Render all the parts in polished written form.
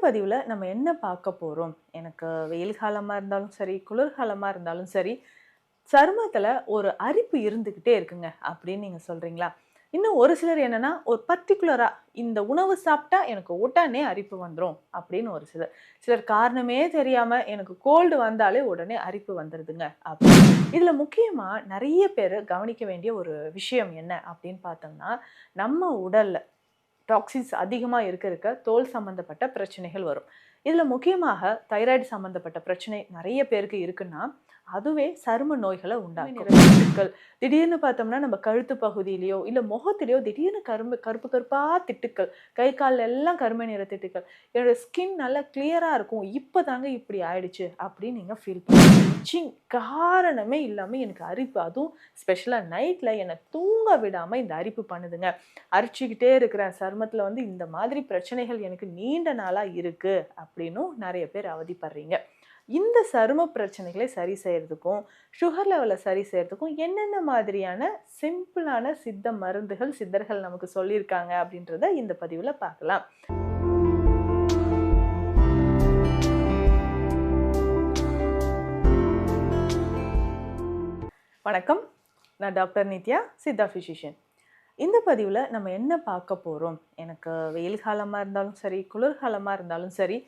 பதிவில் நம்ம என்ன பார்க்க போகிறோம்? எனக்கு வெயில் காலமாக இருந்தாலும் சரி, குளிர்காலமாக இருந்தாலும் சரி, சருமத்தில் ஒரு அரிப்பு இருந்துக்கிட்டே இருக்குங்க அப்படின்னு நீங்கள் சொல்கிறீங்களா? இன்னும் ஒரு சிலர் என்னன்னா, ஒரு பர்ட்டிகுலராக இந்த உணவு சாப்பிட்டா எனக்கு உடனே அரிப்பு வந்துடும் அப்படின்னு ஒரு சிலர். சிலர் காரணமே தெரியாமல் எனக்கு கோல்டு வந்தாலே உடனே அரிப்பு வந்துடுதுங்க அப்படி. இதில் முக்கியமாக நிறைய பேர் கவனிக்க வேண்டிய ஒரு விஷயம் என்ன அப்படின்னு பார்த்தோம்னா, நம்ம உடலில் டாக்ஸின்ஸ் அதிகமா இருக்க தோல் சம்மந்தப்பட்ட பிரச்சனைகள் வரும். இதுல முக்கியமாக தைராய்டு சம்மந்தப்பட்ட பிரச்சனை நெறைய பேருக்கு இருக்குன்னா, அதுவே சரும நோய்கள உண்டாக்கும். திட்டுக்கள் திடீர்னு பார்த்தோம்னா, நம்ம கழுத்து பகுதியிலயோ, இல்ல முகத்திலயோ திடீர்னு கருப்பு கருப்பா திட்டுக்கள், கை கால்ல எல்லாம் கருமை நிற திட்டுக்கள். என்னோட ஸ்கின் நல்லா கிளியரா இருக்கும். இப்பதாங்க இப்படி ஆயிடுச்சு அப்படின்னு நீங்க ஃபீல் பண்ணுவீங்க. இச்சிங் காரணமே இல்லாம எனக்கு அரிப்பு, அதுவும் ஸ்பெஷலா நைட்ல என்ன தூங்க விடாம இந்த அரிப்பு பண்ணுதுங்க. அரிச்சுக்கிட்டே இருக்கிறேன். சருமத்தில வந்து இந்த மாதிரி பிரச்சனைகள் எனக்கு நீண்ட நாளா இருக்கு அப்படின்னும் நெறைய பேர் அவதிப்படுறீங்க. இந்த சரும பிரச்சனைகளை சரி செய்யறதுக்கும், சுகர் லெவல சரி செய்யறதுக்கும் என்னென்ன மாதிரியான சிம்பிளான சித்த மருந்துகள் சித்தர்கள் நமக்கு சொல்லியிருக்காங்க அப்படின்றத இந்த பதிவுல பார்க்கலாம். வணக்கம். நான் டாக்டர் நித்யா, சித்தா பிசிஷியன். இந்த பதிவில் நம்ம என்ன பார்க்க போகிறோம்? எனக்கு வெயில் காலமாக இருந்தாலும் சரி, குளிர்காலமாக இருந்தாலும் சரி,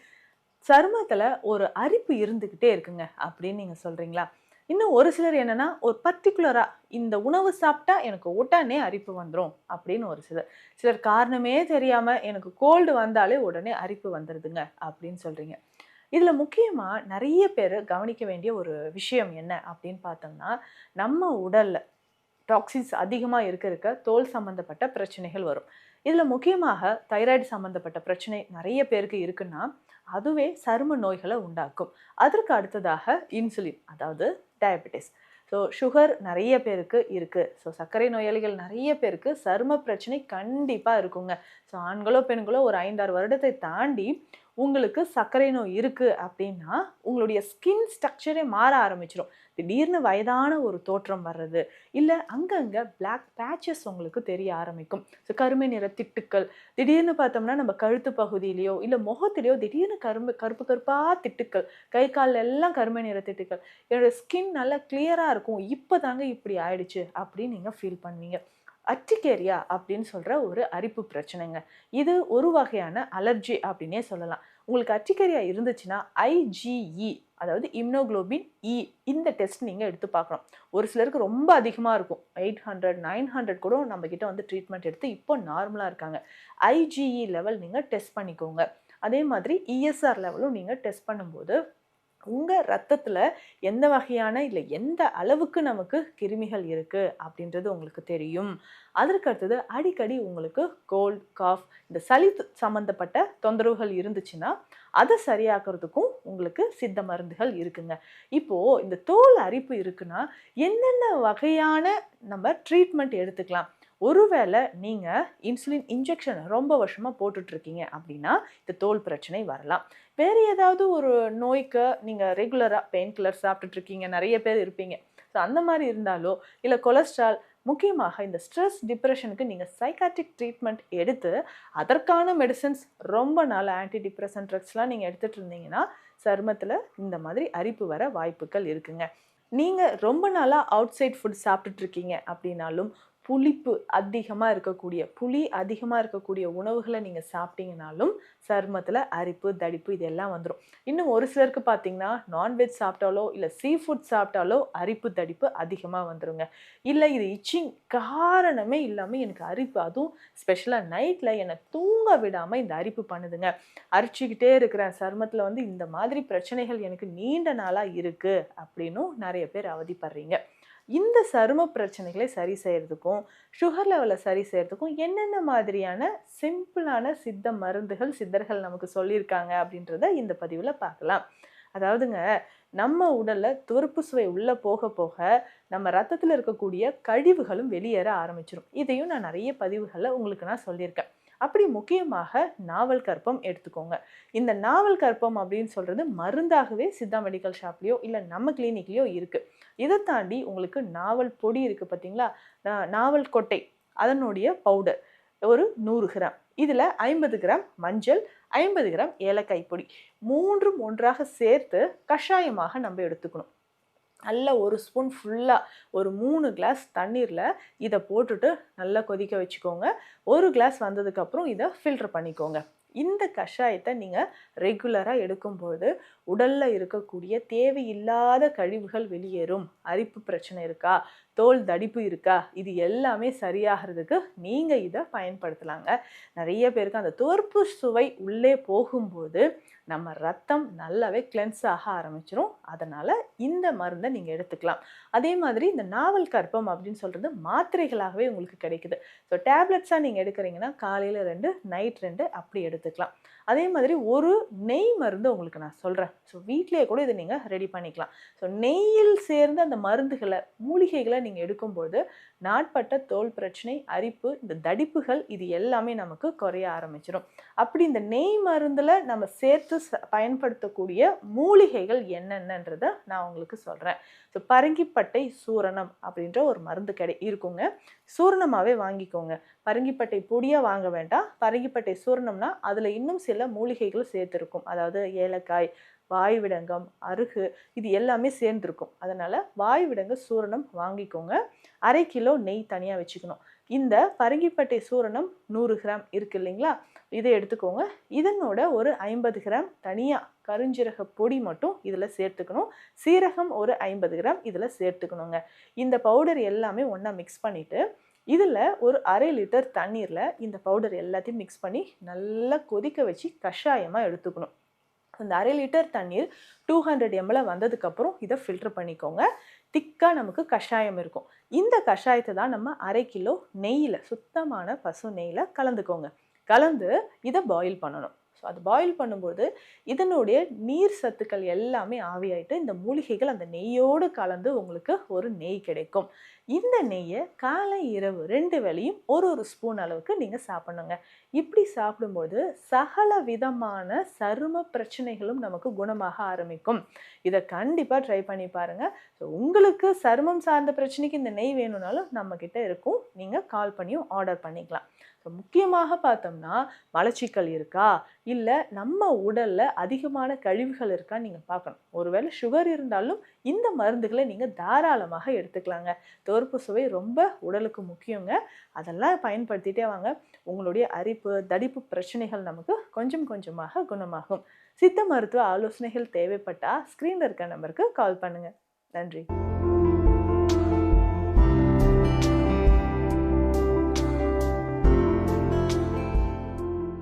சருமத்தில் ஒரு அரிப்பு இருந்துக்கிட்டே இருக்குங்க அப்படின்னு நீங்கள் சொல்கிறீங்களா? இன்னும் ஒரு சிலர் என்னன்னா, ஒரு பர்ட்டிகுலராக இந்த உணவு சாப்பிட்டா எனக்கு உடனே அரிப்பு வந்துடும் அப்படின்னு ஒரு சிலர். சிலர் காரணமே தெரியாமல் எனக்கு கோல்டு வந்தாலே உடனே அரிப்பு வந்துடுதுங்க அப்படின்னு சொல்கிறீங்க. இதில் முக்கியமாக நிறைய பேர் கவனிக்க வேண்டிய ஒரு விஷயம் என்ன அப்படின்னு பார்த்தோம்னா, நம்ம உடலில் டாக்ஸின்ஸ் அதிகமா இருக்க தோல் சம்மந்தப்பட்ட பிரச்சனைகள் வரும். இதுல முக்கியமாக தைராய்டு சம்மந்தப்பட்ட பிரச்சனை நெறைய பேருக்கு இருக்குன்னா, அதுவே சரும நோய்கள உண்டாக்கும். அதற்கு அடுத்ததாக இன்சுலின், அதாவது டயபெட்டிஸ். ஸோ சுகர் நெறைய பேருக்கு இருக்கு. ஸோ சர்க்கரை நோயாளிகள் நெறைய பேருக்கு சரும பிரச்சனை கண்டிப்பா இருக்குங்க. ஸோ ஆண்களோ, பெண்களோ ஒரு 5, 6 வருடத்தை தாண்டி உங்களுக்கு சர்க்கரை நோய் இருக்கு அப்படின்னா, உங்களுடைய ஸ்கின் ஸ்ட்ரக்சரே மாற ஆரம்பிச்சுரும். திடீர்னு வயதான ஒரு தோற்றம் வர்றது, இல்ல அங்கங்க பிளாக் பேட்சஸ் உங்களுக்கு தெரிய ஆரம்பிக்கும். ஸோ கருமை நிற திட்டுக்கள், திடீர்னு பார்த்தோம்னா நம்ம கழுத்து பகுதியிலயோ, இல்ல முகத்திலயோ திடீர்னு கருப்பு கருப்பா திட்டுக்கள், கை கால்ல எல்லாம் கருமை நிற திட்டுக்கள். என்னோட ஸ்கின் நல்லா கிளியரா இருக்கும். இப்பதாங்க இப்படி ஆயிடுச்சு அப்படின்னு நீங்க ஃபீல் பண்ணுவீங்க. அர்டிகேரியா அப்படின்னு சொல்ற ஒரு அரிப்பு பிரச்சனைங்க. இது ஒரு வகையான அலர்ஜி அப்படின்னே சொல்லலாம். உங்களுக்கு அர்டிகேரியா இருந்துச்சுன்னா IgE, அதாவது இம்னோகுளோபின் இ, இந்த டெஸ்ட் நீங்க எடுத்து பார்க்கணும். ஒரு சிலருக்கு ரொம்ப அதிகமா இருக்கும். 800, 900 கூட நம்ம கிட்ட வந்து ட்ரீட்மெண்ட் எடுத்து இப்போ நார்மலா இருக்காங்க. IgE லெவல் நீங்க டெஸ்ட் பண்ணிக்கோங்க. அதே மாதிரி ESR லெவலும் நீங்க டெஸ்ட் பண்ணும்போது உங்க ரத்தத்துல எந்த வகையான இல்ல எந்த அளவுக்கு நமக்கு கிருமிகள் இருக்கு அப்படின்றது உங்களுக்கு தெரியும். அதற்கு அடுத்தது அடிக்கடி உங்களுக்கு கோல்ட், காஃப், இந்த சளி சம்பந்தப்பட்ட தொந்தரவுகள் இருந்துச்சுன்னா அதை சரியாக்குறதுக்கும் உங்களுக்கு சித்த மருந்துகள் இருக்குங்க. இப்போ இந்த தோல் அரிப்பு இருக்குன்னா என்னென்ன வகையான நம்ம ட்ரீட்மெண்ட் எடுத்துக்கலாம்? ஒருவேளை நீங்க இன்சுலின் இன்ஜெக்ஷன் ரொம்ப வருஷமா போட்டுட்டு இருக்கீங்க அப்படின்னா இந்த தோல் பிரச்சனை வரலாம். வேற ஏதாவது ஒரு நோய்க்கு நீங்க ரெகுலரா பெயின் கில்லர் சாப்பிட்டுட்டு இருக்கீங்க, நிறைய பேர் இருப்பீங்க. ஸோ அந்த மாதிரி இருந்தாலோ, இல்ல கொலஸ்ட்ரால், முக்கியமாக இந்த ஸ்ட்ரெஸ், டிப்ரெஷனுக்கு நீங்க சைக்காட்ரிக் ட்ரீட்மெண்ட் எடுத்து அதற்கான மெடிசன்ஸ் ரொம்ப நாள் ஆன்டி டிப்ரெசன்ட் ட்ரக்ஸ்லாம் நீங்க எடுத்துட்டு இருந்தீங்கன்னா சருமத்துல இந்த மாதிரி அரிப்பு வர வாய்ப்புகள் இருக்குங்க. நீங்க ரொம்ப நாளா அவுட் சைட் ஃபுட் சாப்பிட்டுட்டு இருக்கீங்க அப்படின்னாலும், புளி அதிகமா இருக்கக்கூடிய உணவுகளை நீங்க சாப்பிட்டீங்கனாலும் சருமத்துல அரிப்பு, தடிப்பு இதெல்லாம் வந்துடும். இன்னும் ஒரு சிலருக்கு பார்த்தீங்கன்னா, நான்வெஜ் சாப்பிட்டாலோ இல்ல சீ ஃபுட் சாப்பிட்டாலோ அரிப்பு, தடிப்பு அதிகமா வந்துருங்க. இல்ல இது இச்சிங் காரணமே இல்லாம எனக்கு அரிப்பு, அதுவும் ஸ்பெஷலா நைட்ல என்ன தூங்க விடாம இந்த அரிப்பு பண்ணுதுங்க. அரிச்சுக்கிட்டே இருக்கிறேன். சருமத்துல வந்து இந்த மாதிரி பிரச்சனைகள் எனக்கு நீண்ட நாளா இருக்கு அப்படின்னும் நிறைய பேர் அவதிப்படுறீங்க. இந்த சரும பிரச்சனைகளை சரி செய்யறதுக்கும், சுகர் லெவல சரி செய்யறதுக்கும் என்னென்ன மாதிரியான சிம்பிளான சித்த மருந்துகள் சித்தர்கள் நமக்கு சொல்லியிருக்காங்க அப்படின்றத இந்த பதிவுல பார்க்கலாம். அதாவதுங்க, நம்ம உடல்ல துவர்ப்பு சுவை உள்ள போக போக நம்ம ரத்தத்துல இருக்கக்கூடிய கழிவுகளும் வெளியேற ஆரம்பிச்சிடும். இதையும் நான் நிறைய பதிவுகள்ல உங்களுக்கு நான் சொல்லியிருக்கேன். அப்படி முக்கியமாக நாவல் கற்பம் எடுத்துக்கோங்க. இந்த நாவல் கற்பம் அப்படின்னு சொல்றது மருந்தாகவே சித்தா மெடிக்கல் ஷாப்லயோ இல்ல நம்ம கிளினிக்லயோ இருக்கு. இதை தாண்டி உங்களுக்கு நாவல் பொடி இருக்கு பார்த்தீங்களா? நாவல் கொட்டை, அதனுடைய பவுடர் ஒரு 100 கிராம். இதில் 50 கிராம் மஞ்சள், 50 கிராம் ஏலக்காய் பொடி, மூன்றும் ஒன்றாக சேர்த்து கஷாயமாக நம்ம எடுத்துக்கணும். நல்ல ஒரு ஸ்பூன் ஃபுல்லாக ஒரு 3 கிளாஸ் தண்ணீரில் இதை போட்டுட்டு நல்லா கொதிக்க வச்சுக்கோங்க. ஒரு கிளாஸ் வந்ததுக்கப்புறம் இதை ஃபில்டர் பண்ணிக்கோங்க. இந்த கஷாயத்தை நீங்கள் ரெகுலராக எடுக்கும்போது உடலில் இருக்கக்கூடிய தேவையில்லாத கழிவுகள் வெளியேறும். அரிப்பு பிரச்சனை இருக்கா, தோல் தடிப்பு இருக்கா, இது எல்லாமே சரியாகிறதுக்கு நீங்கள் இதை பயன்படுத்தலாங்க. நிறைய பேருக்கு அந்த தோற்பு சுவை உள்ளே போகும்போது நம்ம ரத்தம் நல்லாவே கிளென்ஸ் ஆக ஆரம்பிச்சிடும். அதனால் இந்த மருந்தை நீங்கள் எடுத்துக்கலாம். அதே மாதிரி இந்த நாவல் கற்பம் அப்படின்னு சொல்கிறது மாத்திரைகளாகவே உங்களுக்கு கிடைக்குது. ஸோ டேப்லெட்ஸாக நீங்கள் எடுக்கிறீங்கன்னா காலையில் 2 நைட் 2 அப்படி எடுத்துக்கலாம். அதே மாதிரி ஒரு நெய் மருந்து உங்களுக்கு நான் சொல்கிறேன். ஸோ வீட்டிலேயே கூட இதை நீங்கள் ரெடி பண்ணிக்கலாம். ஸோ நெய்யில் சேர்ந்த அந்த மருந்துகளை, மூலிகைகளை நீங்கள் எடுக்கும்போது நாட்பட்ட தோல் பிரச்சனை, அரிப்பு, இந்த தடிப்புகள் இது எல்லாமே நமக்கு குறைய ஆரம்பிச்சிடும். அப்படி இந்த நெய் மருந்தில் நம்ம சேர்த்து பயன்படுத்தக்கூடிய மூலிகைகள் என்னென்னன்றதை நான் உங்களுக்கு சொல்கிறேன். ஸோ பரங்கிப்பட்டை சூரணம் அப்படின்ற ஒரு மருந்து இருக்குங்க. சூரணமாகவே வாங்கிக்கோங்க. பரங்கிப்பட்டை பொடியாக வாங்க வேண்டாம். பரங்கிப்பட்டை சூரணம்னா அதில் இன்னும் சில மூலிகைகள் சேர்த்துருக்கும். அதாவது ஏலக்காய், வாய்விடங்கம், அருகு, இது எல்லாமே சேர்ந்துருக்கும். அதனால் வாய்விடங்க சூரணம் வாங்கிக்கோங்க. 1/2 கிலோ நெய் தனியாக வச்சுக்கணும். இந்த பரங்கிப்பட்டை சூரணம் 100 கிராம் இருக்குது இல்லைங்களா, இதை எடுத்துக்கோங்க. இதனோட ஒரு 50 கிராம் தனியாக கருஞ்சீரக பொடி மட்டும் இதில் சேர்த்துக்கணும். சீரகம் ஒரு 50 கிராம் இதில் சேர்த்துக்கணுங்க. இந்த பவுடர் எல்லாமே ஒன்றா மிக்ஸ் பண்ணிவிட்டு இதில் ஒரு 1/2 லிட்டர் தண்ணீரில் இந்த பவுடர் எல்லாத்தையும் மிக்ஸ் பண்ணி நல்லா கொதிக்க வச்சு கஷாயமாக எடுத்துக்கணும். அந்த 1/2 லிட்டர் தண்ணீர் 200 ml வந்ததுக்கப்புறம் இதை ஃபில்டர் பண்ணிக்கோங்க. திக்காக நமக்கு கஷாயம் இருக்கும். இந்த கஷாயத்தை தான் நம்ம 1/2 கிலோ நெய்யில், சுத்தமான பசு நெய்யில் கலந்துக்கோங்க. கலந்து இதை பாயில் பண்ணணும். ஸோ அது பாயில் பண்ணும்போது இதனுடைய நீர் சத்துக்கள் எல்லாமே ஆவியாயிட்டு இந்த மூலிகைகள் அந்த நெய்யோடு கலந்து உங்களுக்கு ஒரு நெய் கிடைக்கும். இந்த நெய்யை காலை இரவு 2 வேளையும் ஒரு ஸ்பூன் அளவுக்கு நீங்கள் சாப்பிடணுங்க. இப்படி சாப்பிடும்போது சகல விதமான சரும பிரச்சனைகளும் நமக்கு குணமாக ஆரம்பிக்கும். இதை கண்டிப்பாக ட்ரை பண்ணி பாருங்கள். ஸோ உங்களுக்கு சருமம் சார்ந்த பிரச்சனைக்கு இந்த நெய் வேணும்னாலும் நம்மக்கிட்ட இருக்கும். நீங்கள் கால் பண்ணியும் ஆர்டர் பண்ணிக்கலாம். ஸோ முக்கியமாக பார்த்தோம்னா மலச்சிக்கல் இருக்கா, இல்லை நம்ம உடலில் அதிகமான கழிவுகள் இருக்கான்னு நீங்கள் பார்க்கணும். ஒருவேளை சுகர் இருந்தாலும் இந்த மருந்துகளை நீங்கள் தாராளமாக எடுத்துக்கலாங்க. தோற்பு சுவை ரொம்ப உடலுக்கு முக்கியங்க. அதெல்லாம் பயன்படுத்திகிட்டே வாங்க. உங்களுடைய அரிப்பு, தடிப்பு பிரச்சனைகள் நமக்கு கொஞ்சம் கொஞ்சமாக குணமாகும். சித்த மருத்துவ ஆலோசனைகள் தேவைப்பட்டால் ஸ்க்ரீனில் இருக்க நம்பருக்கு கால் பண்ணுங்கள். நன்றி.